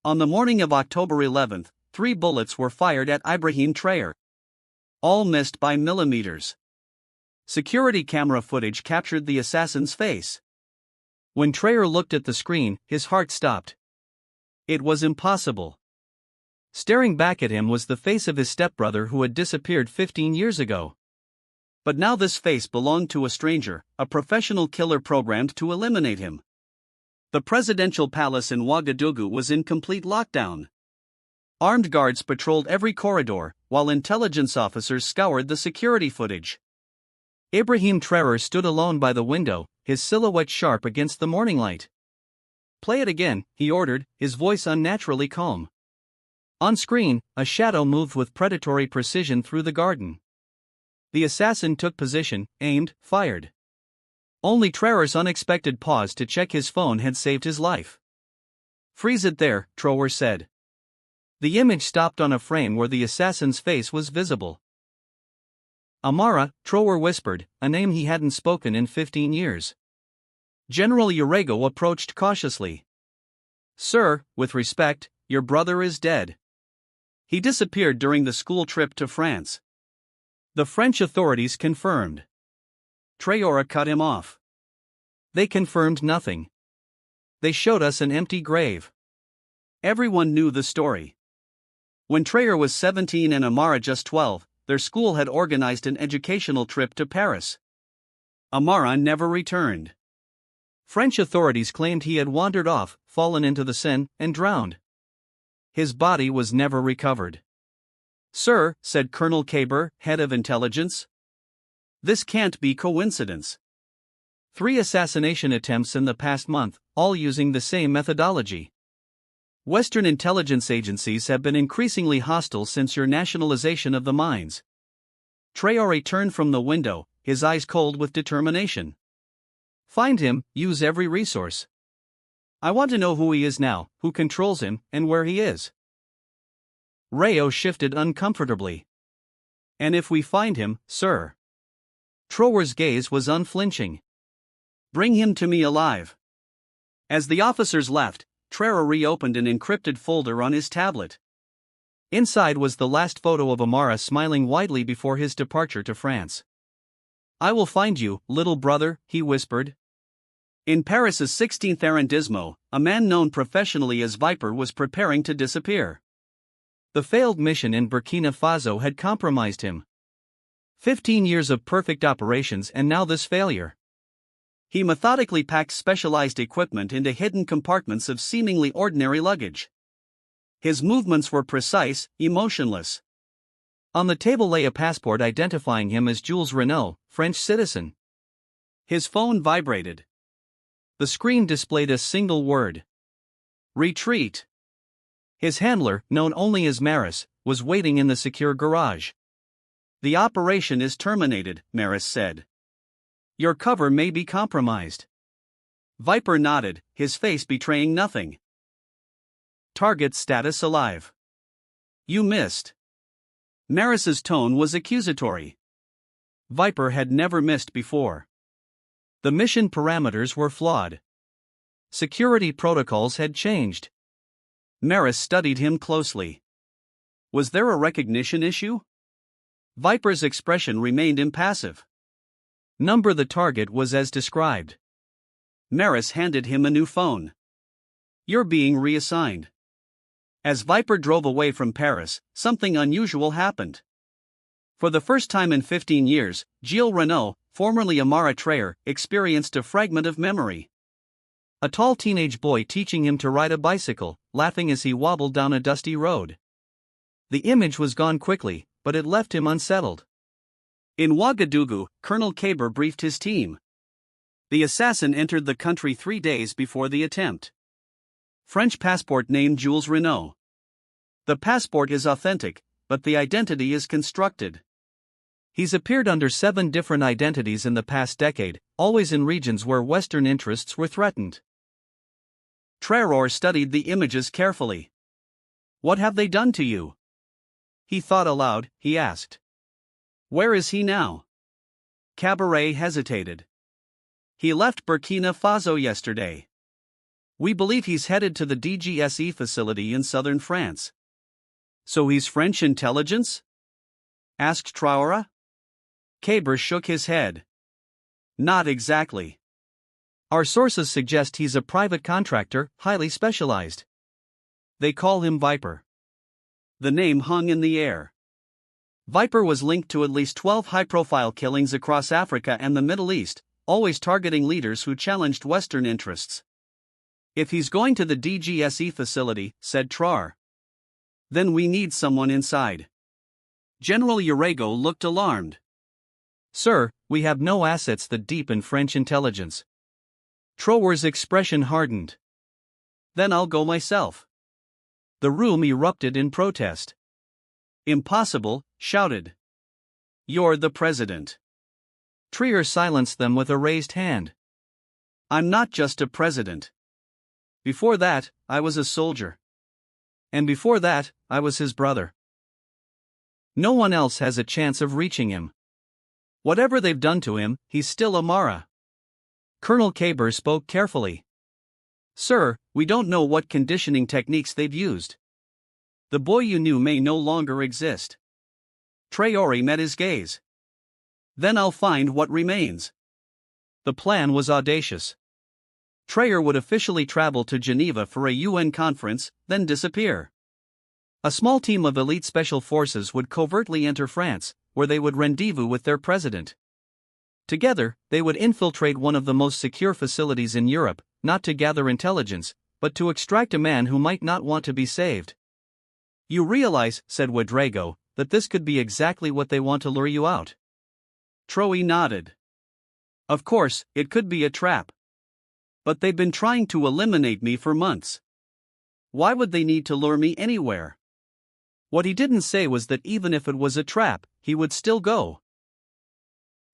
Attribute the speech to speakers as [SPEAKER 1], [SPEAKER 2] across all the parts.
[SPEAKER 1] On the morning of October 11, 3 bullets were fired at Ibrahim Traoré. All missed by millimeters. Security camera footage captured the assassin's face. When Traoré looked at the screen, his heart stopped. It was impossible. Staring back at him was the face of his stepbrother who had disappeared 15 years ago. But now this face belonged to a stranger, a professional killer programmed to eliminate him. The presidential palace in Ouagadougou was in complete lockdown. Armed guards patrolled every corridor, while intelligence officers scoured the security footage. Ibrahim Traoré stood alone by the window, his silhouette sharp against the morning light. "Play it again," he ordered, his voice unnaturally calm. On screen, a shadow moved with predatory precision through the garden. The assassin took position, aimed, fired. Only Traoré's unexpected pause to check his phone had saved his life. "Freeze it there," Traoré said. The image stopped on a frame where the assassin's face was visible. Amara, Traoré whispered, a name he hadn't spoken in 15 years. General Ouagadougou approached cautiously. "Sir, with respect, your brother is dead. He disappeared during the school trip to France." The French authorities confirmed. Traoré cut him off. "They confirmed nothing. They showed us an empty grave." Everyone knew the story. When Traoré was 17 and Amara just 12, their school had organized an educational trip to Paris. Amara never returned. French authorities claimed he had wandered off, fallen into the Seine, and drowned. His body was never recovered. "Sir," said Colonel Kaber, head of intelligence, "this can't be coincidence. 3 assassination attempts in the past month, all using the same methodology. Western intelligence agencies have been increasingly hostile since your nationalization of the mines." Traoré turned from the window, his eyes cold with determination. "Find him, use every resource. I want to know who he is now, who controls him, and where he is." Rayo shifted uncomfortably. "And if we find him, sir?" Traoré's gaze was unflinching. "Bring him to me alive." As the officers left, Traoré reopened an encrypted folder on his tablet. Inside was the last photo of Amara smiling widely before his departure to France. "I will find you, little brother," he whispered. In Paris's 16th arrondissement, a man known professionally as Viper was preparing to disappear. The failed mission in Burkina Faso had compromised him. 15 years of perfect operations and now this failure. He methodically packed specialized equipment into hidden compartments of seemingly ordinary luggage. His movements were precise, emotionless. On the table lay a passport identifying him as Jules Renaud, French citizen. His phone vibrated. The screen displayed a single word: retreat. His handler, known only as Maris, was waiting in the secure garage. "The operation is terminated," Maris said. "Your cover may be compromised." Viper nodded, his face betraying nothing. "Target status alive." "You missed." Maris's tone was accusatory. Viper had never missed before. The mission parameters were flawed. Security protocols had changed. Maris studied him closely. Was there a recognition issue? Viper's expression remained impassive. "Number the target was as described." Maris handed him a new phone. "You're being reassigned." As Viper drove away from Paris, something unusual happened. For the first time in 15 years, Gilles Renaud, formerly Amara Traoré, experienced a fragment of memory. A tall teenage boy teaching him to ride a bicycle, laughing as he wobbled down a dusty road. The image was gone quickly, but it left him unsettled. In Ouagadougou, Colonel Kaber briefed his team. The assassin entered the country 3 days before the attempt. French passport named Jules Renaud. The passport is authentic, but the identity is constructed. He's appeared under 7 different identities in the past decade, always in regions where Western interests were threatened. Traoré studied the images carefully. "What have they done to you?" He thought aloud, he asked. "Where is he now?" Cabaret hesitated. "He left Burkina Faso yesterday." We believe he's headed to the DGSE facility in southern France. So he's French intelligence? Asked Traore. Kaber shook his head. Not exactly. Our sources suggest he's a private contractor, highly specialized. They call him Viper. The name hung in the air. Viper was linked to at least 12 high-profile killings across Africa and the Middle East, always targeting leaders who challenged Western interests. If he's going to the DGSE facility, said Traore, then we need someone inside. General Urego looked alarmed. Sir, we have no assets that deep in French intelligence. Traore's expression hardened. Then I'll go myself. The room erupted in protest. Impossible, shouted. You're the president. Traore silenced them with a raised hand. I'm not just a president. Before that, I was a soldier. And before that, I was his brother. No one else has a chance of reaching him. Whatever they've done to him, he's still Amara. Colonel Kaber spoke carefully. Sir, we don't know what conditioning techniques they've used. The boy you knew may no longer exist. Traore met his gaze. Then I'll find what remains. The plan was audacious. Traore would officially travel to Geneva for a UN conference, then disappear. A small team of elite special forces would covertly enter France, where they would rendezvous with their president. Together, they would infiltrate one of the most secure facilities in Europe, not to gather intelligence, but to extract a man who might not want to be saved. You realize, said Ouagadougou, that this could be exactly what they want to lure you out. Traore nodded. Of course, it could be a trap. But they've been trying to eliminate me for months. Why would they need to lure me anywhere? What he didn't say was that even if it was a trap, he would still go.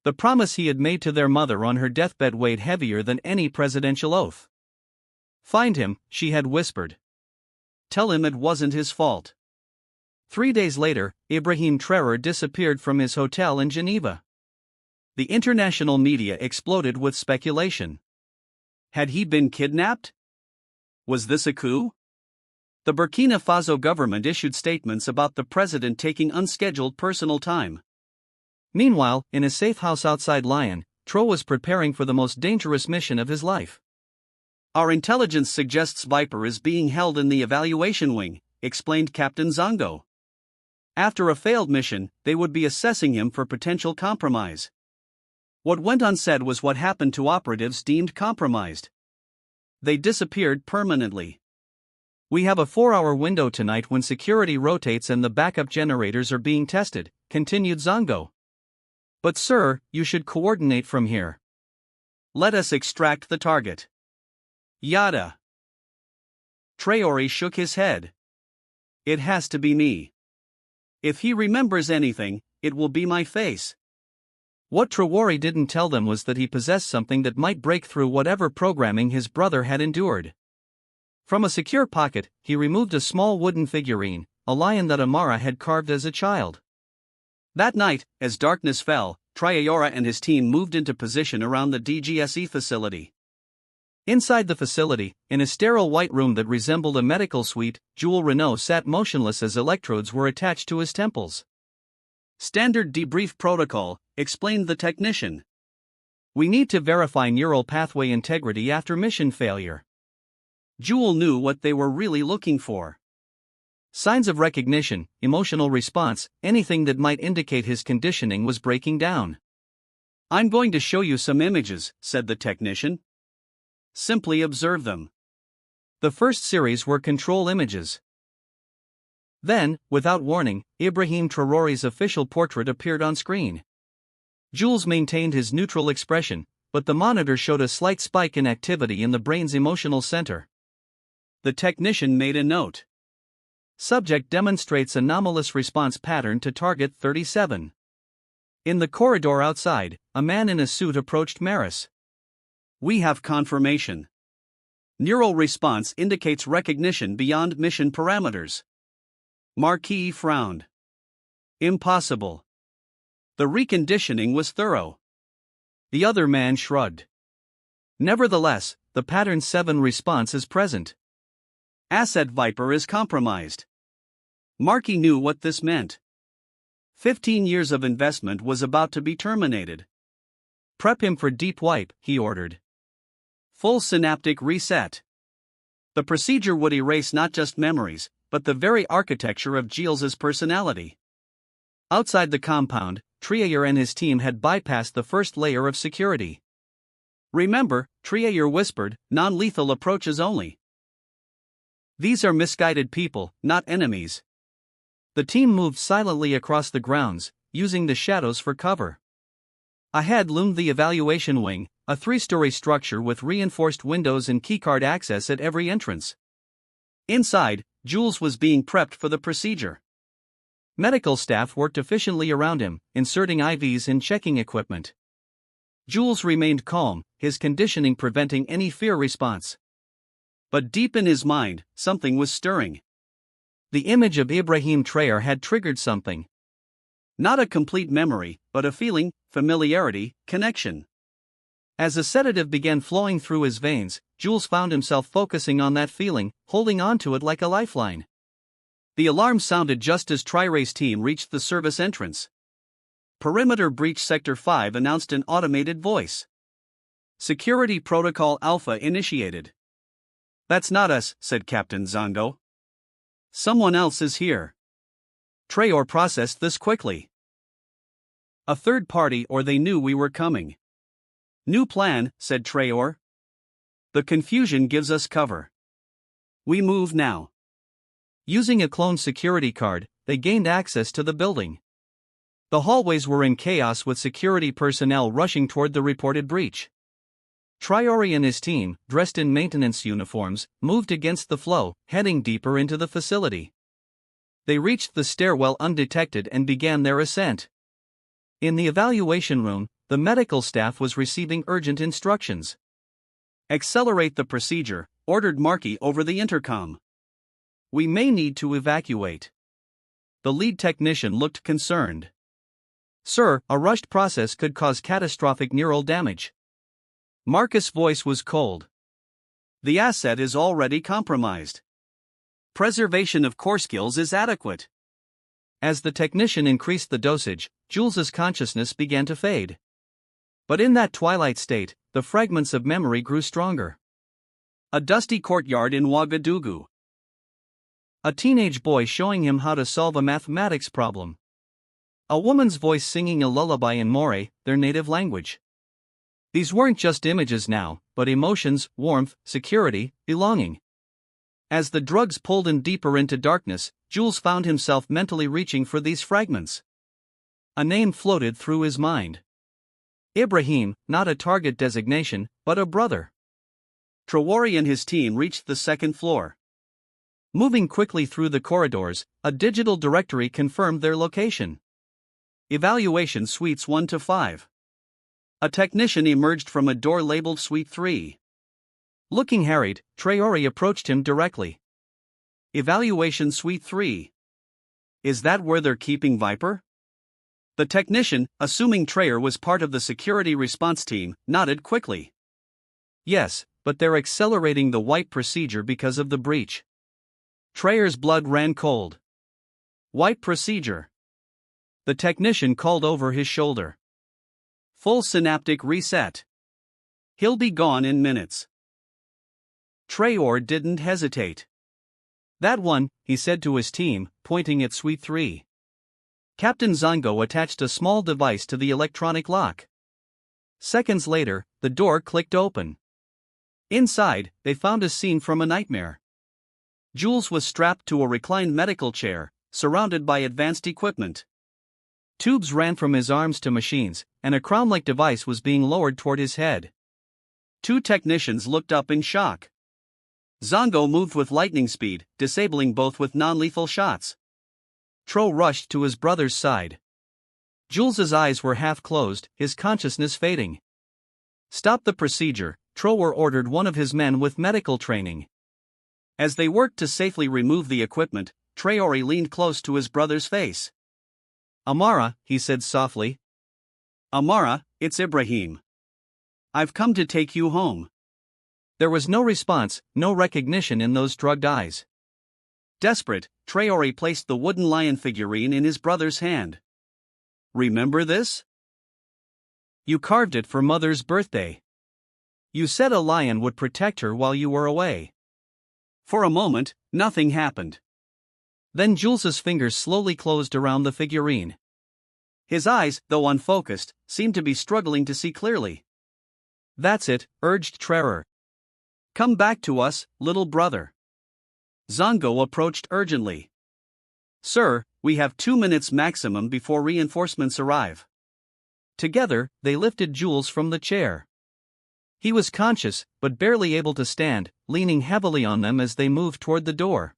[SPEAKER 1] The promise he had made to their mother on her deathbed weighed heavier than any presidential oath. Find him, she had whispered. Tell him it wasn't his fault. 3 days later, Ibrahim Traoré disappeared from his hotel in Geneva. The international media exploded with speculation. Had he been kidnapped? Was this a coup? The Burkina Faso government issued statements about the president taking unscheduled personal time. Meanwhile, in a safe house outside Lyon, Traoré was preparing for the most dangerous mission of his life. Our intelligence suggests Viper is being held in the evaluation wing, explained Captain Zongo. After a failed mission, they would be assessing him for potential compromise. What went unsaid was what happened to operatives deemed compromised. They disappeared permanently. We have a 4-hour window tonight when security rotates and the backup generators are being tested, continued Zongo. But sir, you should coordinate from here. Let us extract the target. Yada. Traore shook his head. It has to be me. If he remembers anything, it will be my face. What Traore didn't tell them was that he possessed something that might break through whatever programming his brother had endured. From a secure pocket, he removed a small wooden figurine, a lion that Amara had carved as a child. That night, as darkness fell, Traore and his team moved into position around the DGSE facility. Inside the facility, in a sterile white room that resembled a medical suite, Jules Renault sat motionless as electrodes were attached to his temples. Standard debrief protocol, explained the technician. We need to verify neural pathway integrity after mission failure. Jules knew what they were really looking for. Signs of recognition, emotional response, anything that might indicate his conditioning was breaking down. I'm going to show you some images, said the technician. Simply observe them. The first series were control images. Then, without warning, Ibrahim Traoré's official portrait appeared on screen. Jules maintained his neutral expression, but the monitor showed a slight spike in activity in the brain's emotional center. The technician made a note. Subject demonstrates anomalous response pattern to target 37. In the corridor outside, a man in a suit approached Maris. We have confirmation. Neural response indicates recognition beyond mission parameters. Marquis frowned. Impossible. The reconditioning was thorough. The other man shrugged. Nevertheless, the pattern 7 response is present. Asset Viper is compromised. Markey knew what this meant. 15 years of investment was about to be terminated. Prep him for deep wipe, he ordered. Full synaptic reset. The procedure would erase not just memories, but the very architecture of Gilles's personality. Outside the compound, Traoré and his team had bypassed the first layer of security. Remember, Traoré whispered, non-lethal approaches only. These are misguided people, not enemies. The team moved silently across the grounds, using the shadows for cover. Ahead loomed the evaluation wing, a 3-story structure with reinforced windows and keycard access at every entrance. Inside, Jules was being prepped for the procedure. Medical staff worked efficiently around him, inserting IVs and checking equipment. Jules remained calm, his conditioning preventing any fear response. But deep in his mind, something was stirring. The image of Ibrahim Traoré had triggered something. Not a complete memory, but a feeling, familiarity, connection. As a sedative began flowing through his veins, Jules found himself focusing on that feeling, holding on to it like a lifeline. The alarm sounded just as Traoré's team reached the service entrance. Perimeter Breach Sector 5 announced an automated voice. Security Protocol Alpha initiated. That's not us, said Captain Zongo. Someone else is here. Traoré processed this quickly. A third party, or they knew we were coming. New plan, said Traoré. The confusion gives us cover. We move now. Using a cloned security card, they gained access to the building. The hallways were in chaos with security personnel rushing toward the reported breach. Traoré and his team, dressed in maintenance uniforms, moved against the flow, heading deeper into the facility. They reached the stairwell undetected and began their ascent. In the evaluation room, the medical staff was receiving urgent instructions. Accelerate the procedure, ordered Markey over the intercom. We may need to evacuate. The lead technician looked concerned. Sir, a rushed process could cause catastrophic neural damage. Marcus' voice was cold. The asset is already compromised. Preservation of core skills is adequate. As the technician increased the dosage, Jules's consciousness began to fade. But in that twilight state, the fragments of memory grew stronger. A dusty courtyard in Ouagadougou. A teenage boy showing him how to solve a mathematics problem. A woman's voice singing a lullaby in Maure, their native language. These weren't just images now, but emotions, warmth, security, belonging. As the drugs pulled him deeper into darkness, Jules found himself mentally reaching for these fragments. A name floated through his mind. Ibrahim, not a target designation, but a brother. Traoré and his team reached the second floor. Moving quickly through the corridors, a digital directory confirmed their location. Evaluation Suites 1 to 5. A technician emerged from a door labeled Suite 3. Looking harried, Traoré approached him directly. Evaluation Suite 3. Is that where they're keeping Viper? The technician, assuming Traoré was part of the security response team, nodded quickly. Yes, but they're accelerating the wipe procedure because of the breach. Traoré's blood ran cold. Wipe procedure. The technician called over his shoulder. Full synaptic reset. He'll be gone in minutes. Traoré didn't hesitate. That one, he said to his team, pointing at Suite 3. Captain Zongo attached a small device to the electronic lock. Seconds later, the door clicked open. Inside, they found a scene from a nightmare. Jules was strapped to a reclined medical chair, surrounded by advanced equipment. Tubes ran from his arms to machines, and a crown-like device was being lowered toward his head. Two technicians looked up in shock. Zongo moved with lightning speed, disabling both with non-lethal shots. Traoré rushed to his brother's side. Jules's eyes were half closed, his consciousness fading. Stop the procedure, Traoré ordered one of his men with medical training. As they worked to safely remove the equipment, Traoré leaned close to his brother's face. Amara, he said softly. Amara, it's Ibrahim. I've come to take you home. There was no response, no recognition in those drugged eyes. Desperate, Traore placed the wooden lion figurine in his brother's hand. Remember this? You carved it for Mother's birthday. You said a lion would protect her while you were away. For a moment, nothing happened. Then Jules's fingers slowly closed around the figurine. His eyes, though unfocused, seemed to be struggling to see clearly. That's it, urged Traore. Come back to us, little brother. Zongo approached urgently. Sir, we have 2 minutes maximum before reinforcements arrive. Together, they lifted Jules from the chair. He was conscious, but barely able to stand, leaning heavily on them as they moved toward the door.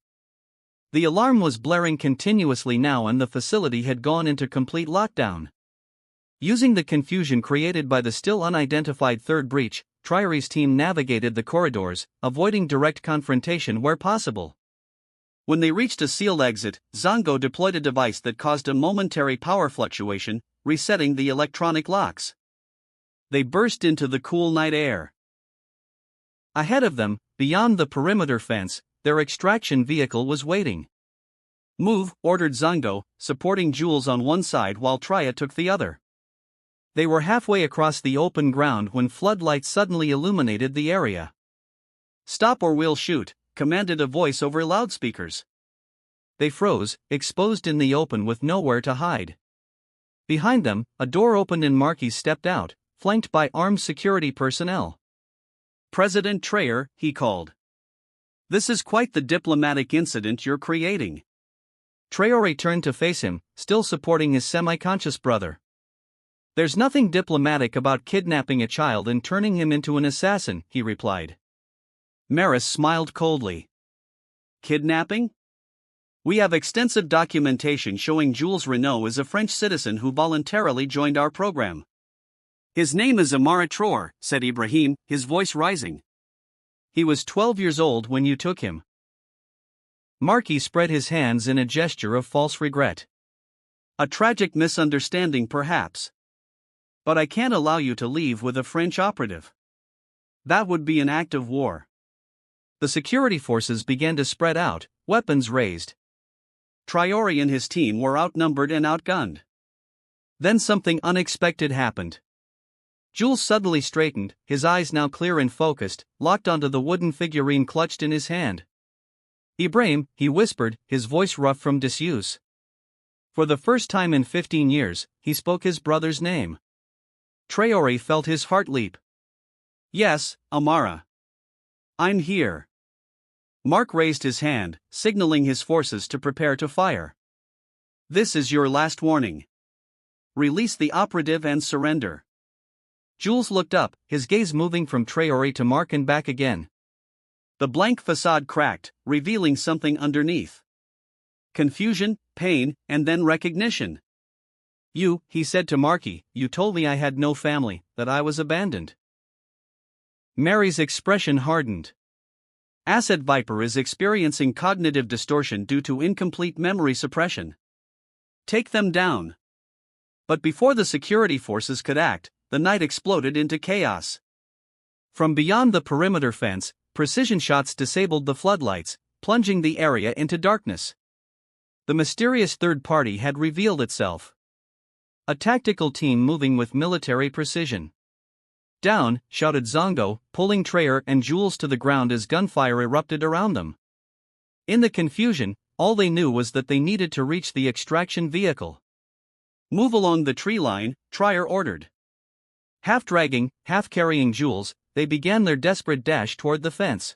[SPEAKER 1] The alarm was blaring continuously now and the facility had gone into complete lockdown. Using the confusion created by the still unidentified third breach, Traore's team navigated the corridors, avoiding direct confrontation where possible. When they reached a sealed exit, Zongo deployed a device that caused a momentary power fluctuation, resetting the electronic locks. They burst into the cool night air. Ahead of them, beyond the perimeter fence, their extraction vehicle was waiting. Move, ordered Zongo, supporting Jules on one side while Traore took the other. They were halfway across the open ground when floodlights suddenly illuminated the area. Stop or we'll shoot, commanded a voice over loudspeakers. They froze, exposed in the open with nowhere to hide. Behind them, a door opened and Marquis stepped out, flanked by armed security personnel. President Traoré, he called. This is quite the diplomatic incident you're creating. Traoré turned to face him, still supporting his semi-conscious brother. There's nothing diplomatic about kidnapping a child and turning him into an assassin, he replied. Maris smiled coldly. Kidnapping? We have extensive documentation showing Jules Renault is a French citizen who voluntarily joined our program. His name is Amara Traoré, said Ibrahim, his voice rising. He was 12 years old when you took him. Marquis spread his hands in a gesture of false regret. A tragic misunderstanding perhaps. But I can't allow you to leave with a French operative. That would be an act of war. The security forces began to spread out, weapons raised. Traoré and his team were outnumbered and outgunned. Then something unexpected happened. Jules suddenly straightened, his eyes now clear and focused, locked onto the wooden figurine clutched in his hand. Ibrahim, he whispered, his voice rough from disuse. For the first time in 15 years, he spoke his brother's name. Traoré felt his heart leap. Yes, Amara. I'm here. Mark raised his hand, signaling his forces to prepare to fire. This is your last warning. Release the operative and surrender. Jules looked up, his gaze moving from Traoré to Mark and back again. The blank facade cracked, revealing something underneath. Confusion, pain, and then recognition. You, he said to Marquis, you told me I had no family, that I was abandoned. Mary's expression hardened. Asset Viper is experiencing cognitive distortion due to incomplete memory suppression. Take them down. But before the security forces could act, the night exploded into chaos. From beyond the perimeter fence, precision shots disabled the floodlights, plunging the area into darkness. The mysterious third party had revealed itself. A tactical team moving with military precision. Down, shouted Zongo, pulling Traoré and Jules to the ground as gunfire erupted around them. In the confusion, all they knew was that they needed to reach the extraction vehicle. Move along the tree line, Traoré ordered. Half dragging, half carrying Jules, they began their desperate dash toward the fence.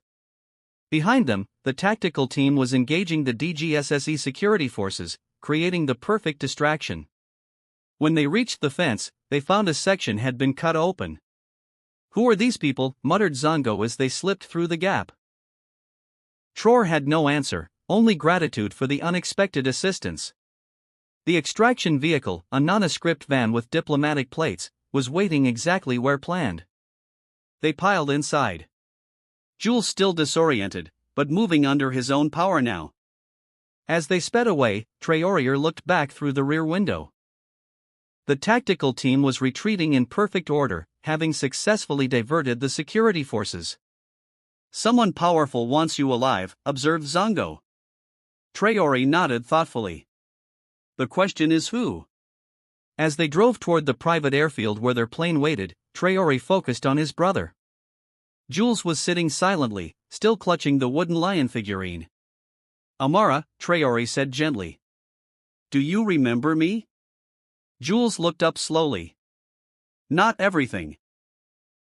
[SPEAKER 1] Behind them, the tactical team was engaging the DGSE security forces, creating the perfect distraction. When they reached the fence, they found a section had been cut open. Who are these people? Muttered Zongo as they slipped through the gap. Traoré had no answer, only gratitude for the unexpected assistance. The extraction vehicle, a nondescript van with diplomatic plates, was waiting exactly where planned. They piled inside. Jules still disoriented, but moving under his own power now. As they sped away, Traoré looked back through the rear window. The tactical team was retreating in perfect order, having successfully diverted the security forces. Someone powerful wants you alive, observed Zongo. Traore nodded thoughtfully. The question is who? As they drove toward the private airfield where their plane waited, Traore focused on his brother. Jules was sitting silently, still clutching the wooden lion figurine. Amara, Traore said gently. Do you remember me? Jules looked up slowly. Not everything.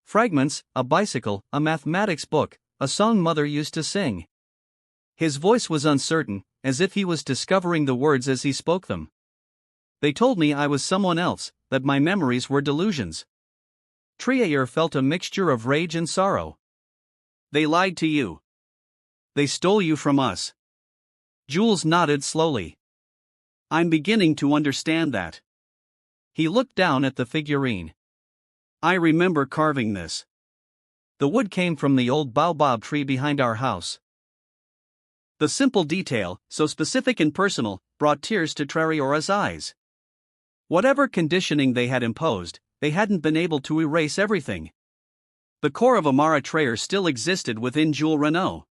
[SPEAKER 1] Fragments, a bicycle, a mathematics book, a song mother used to sing. His voice was uncertain, as if he was discovering the words as he spoke them. They told me I was someone else, that my memories were delusions. Traore felt a mixture of rage and sorrow. They lied to you. They stole you from us. Jules nodded slowly. I'm beginning to understand that. He looked down at the figurine. I remember carving this. The wood came from the old baobab tree behind our house. The simple detail, so specific and personal, brought tears to Traore's eyes. Whatever conditioning they had imposed, they hadn't been able to erase everything. The core of Amara Traore still existed within Jules Renault.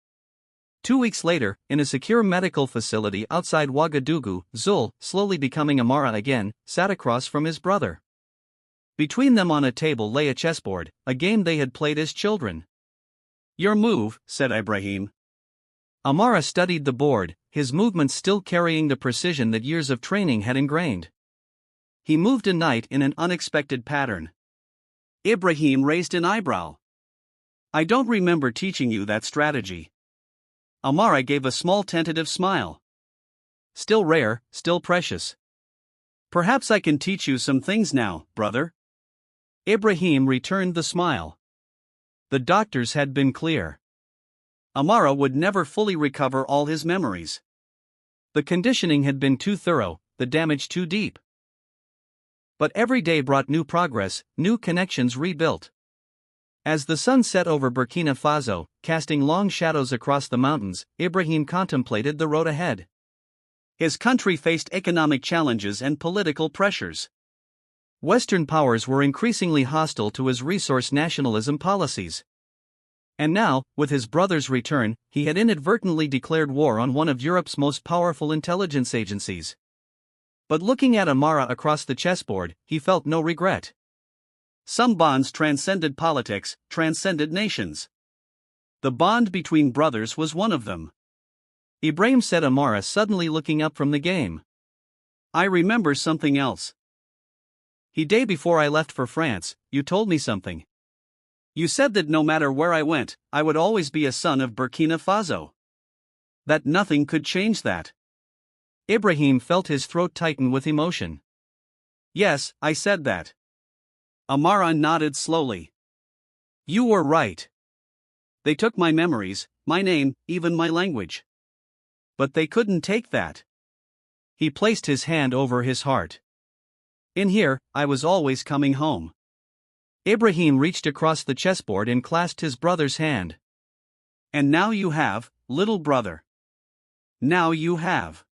[SPEAKER 1] 2 weeks later, in a secure medical facility outside Ouagadougou, Zul, slowly becoming Amara again, sat across from his brother. Between them on a table lay a chessboard, a game they had played as children. Your move, said Ibrahim. Amara studied the board, his movements still carrying the precision that years of training had ingrained. He moved a knight in an unexpected pattern. Ibrahim raised an eyebrow. I don't remember teaching you that strategy. Amara gave a small tentative smile. Still rare, still precious. Perhaps I can teach you some things now, brother. Ibrahim returned the smile. The doctors had been clear. Amara would never fully recover all his memories. The conditioning had been too thorough, the damage too deep. But every day brought new progress, new connections rebuilt. As the sun set over Burkina Faso, casting long shadows across the mountains, Ibrahim contemplated the road ahead. His country faced economic challenges and political pressures. Western powers were increasingly hostile to his resource nationalism policies. And now, with his brother's return, he had inadvertently declared war on one of Europe's most powerful intelligence agencies. But looking at Amara across the chessboard, he felt no regret. Some bonds transcended politics, transcended nations. The bond between brothers was one of them. Ibrahim said, Amara suddenly looking up from the game. I remember something else. The day before I left for France, you told me something. You said that no matter where I went, I would always be a son of Burkina Faso. That nothing could change that. Ibrahim felt his throat tighten with emotion. Yes, I said that. Amara nodded slowly. You were right. They took my memories, my name, even my language. But they couldn't take that. He placed his hand over his heart. In here, I was always coming home. Ibrahim reached across the chessboard and clasped his brother's hand. And now you have, little brother. Now you have.